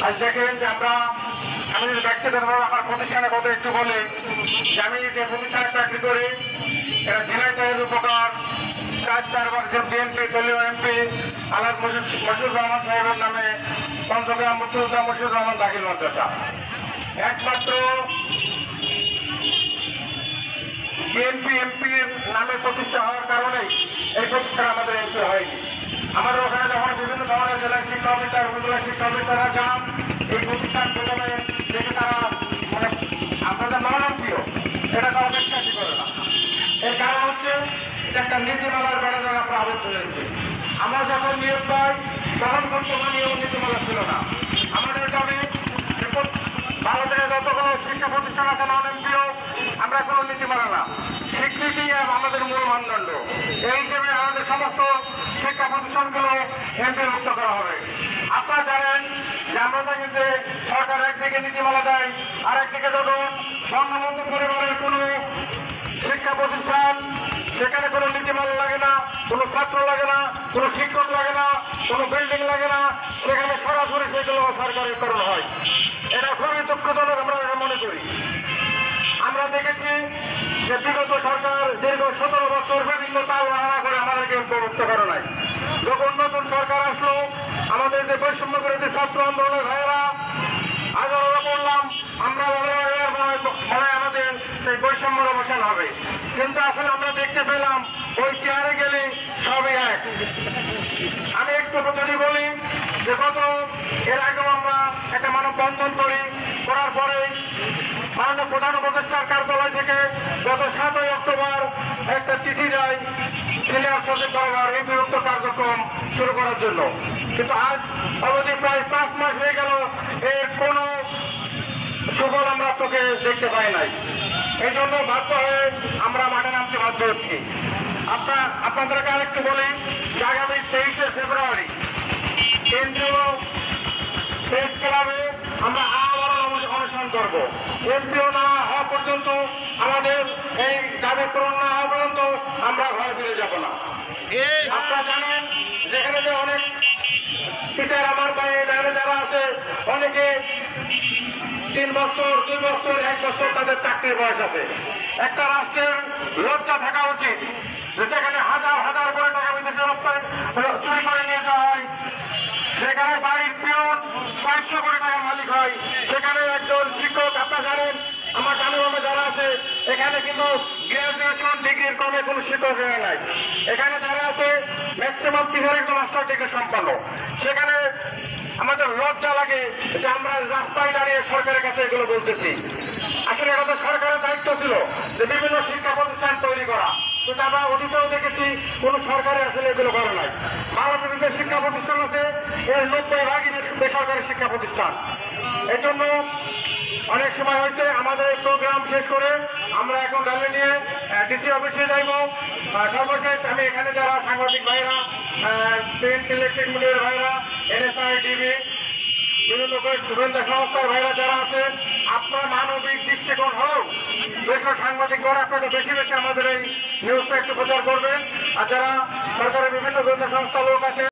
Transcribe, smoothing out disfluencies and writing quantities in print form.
আজ দেখেন যে আমি ব্যক্তিগতভাবে আমার প্রতিষ্ঠানের কথা একটু বলি যে আমি যে প্রতিষ্ঠানে চাকরি করি এরা ঝিনাইদহের উপকার 4বার যে বিএনপি দলীয় এমপি আলাদ মশিউর রহমান সাহেবের নামে পঞ্চগ্রাম মুক্তিযোদ্ধা মশিউর রহমান দাখিল মাদ্রাসা একমাত্র বিএনপি এমপির নামে প্রতিষ্ঠা হওয়ার কারণেই এই প্রতিষ্ঠান আমাদের এমপি হয়নি। আমাদের ওখানে যখন বিভিন্ন ধরনের জেলায় শিক্ষা অফিসার উপজেলা শিক্ষা অফিসাররা যান এই প্রতিষ্ঠান প্রথমে দেখে তারা মানে আপনাদের নয়নপ্রিয় এটা তারা বিশ্বাসই করে না। এর কারণ হচ্ছে এটা একটা নীতিমালার বেড়া দ্বারা আমরা আবদ্ধ হয়েছি। আমরা যখন নিয়োগ পাই তখন বর্তমানেও নীতিমালা ছিল না। আমাদের গ্রামে ভারতের যতগুলো শিক্ষা প্রতিষ্ঠান আছে নয়নপ্রিয় আমরা কোনো নীতিমালা না, স্বীকৃতি আমাদের মূল মানদণ্ড। এই হিসেবে আমাদের সমস্ত শিক্ষা প্রতিষ্ঠানগুলো এমপিভুক্ত করা হবে। আপনারা জানেন যে আমরা দেখি যে সরকার একদিকে নীতিমালা দেয় আর একদিকে যখন বঙ্গবন্ধু পরিবারের কোনো শিক্ষা প্রতিষ্ঠান সেখানে কোনো নীতিমালা লাগে না, কোনো ছাত্র লাগে না, কোনো শিক্ষক লাগে না, কোনো বিল্ডিং লাগে না, সেখানে সরাসরি সেগুলো সরকারের করণ হয়। এটা খুবই দুঃখজনক আমরা মনে করি। আমরা দেখেছি যে বিগত সরকার দীর্ঘ 17 বছর বিভিন্ন তাল বাহানা করে আমাদেরকে প্রবৃত্ত করে নাই। যখন নতুন সরকার আসলো আমাদের যে বৈষম্য বিরোধী ছাত্র আন্দোলনের ভাইয়েরা আগ্রহ করলাম আমরা মনে আমাদের সেই বৈষম্যের অবসান হবে, কিন্তু আসলে আমরা দেখতে পেলাম ওই চেয়ারে গেলে সবই এক। আমি একটু যদি বলি যে এর আগেও আমরা একটা মানববন্ধন করার পরে মাননীয় প্রধান উপদেষ্টার কার্যালয় থেকে গত 7ই অক্টোবর একটা চিঠি যায় সিনিয়র সচিব বরাবর এই বিরুদ্ধ কার্যক্রম শুরু করার জন্য, কিন্তু আজ অবধি প্রায় 5 মাস হয়ে গেল এর কোনো সুফল আমরা চোখে দেখতে পাই নাই। এই জন্য বাধ্য হয়ে আমরা মাঠে নামতে বাধ্য হচ্ছি। আপনাদেরকে আরেকটু বলি যে আগামী 23শে ফেব্রুয়ারি কেন্দ্রীয় প্রেস ক্লাবে আমরা আবারও অনশন করবো। এমপিও না হওয়া পর্যন্ত আমাদের এই দাবি পূরণ না হওয়া পর্যন্ত আমরা ঘরে ফিরে যাব না। আপনারা জানেন যেখানে যে অনেক টিচার আমার বাইরে যারা আছে অনেকে 3 বছর 2 বছর 1 বছর তাদের চাকরির বয়স আছে। একটা রাষ্ট্রের লজ্জা থাকা উচিত যে সেখানে হাজার হাজার করে টাকা বিদেশে চুরি করে নিয়ে যাওয়া হয়, সেখানে বাড়ির পিয়ন 500 কোটি টাকার মালিক হয়, সেখানে একজন শিক্ষক আপনারা জানেন আমার গ্রামে যারা আছে এখানে কিন্তু গ্রাজুয়েশন ডিগ্রির কমে কোনো শিক্ষক নাই। এখানে যারা আছে ম্যাক্সিমাম 3 মাস্টার ডিগ্রি সম্পন্ন। সেখানে আমাদের লজ্জা লাগে যে আমরা রাস্তায় দাঁড়িয়ে সরকারের কাছে এগুলো বলতেছি। আসলে এটা তো সরকারের দায়িত্ব ছিল যে বিভিন্ন শিক্ষা প্রতিষ্ঠান তৈরি করা, কিন্তু আমরা অতীতেও দেখেছি কোন সরকারে আসলে এগুলো করে নাই। ভারতের যে শিক্ষা প্রতিষ্ঠান আছে এর 90% বেসরকারি শিক্ষা প্রতিষ্ঠান। এই জন্য অনেক সময় হয়েছে আমাদের এই প্রোগ্রাম শেষ করে আমরা এখন র্যালি নিয়ে ডিসি অফিসে যাইব। সর্বশেষ আমি এখানে যারা সাংবাদিক ভাইরা, প্রিন্ট ইলেকট্রিক মিডিয়ার ভাইরা, এনএসআই টিভি বিভিন্ন গোয়েন্দা সংস্থার ভাইরা যারা আছে আপনার মানবিক দৃষ্টিকোণ হোক বেশ সাংবাদিক করে আপনারা বেশি বেশি আমাদের এই নিউজটা একটু প্রচার করবেন। আর যারা সরকারের বিভিন্ন গোয়েন্দা সংস্থা লোক আছে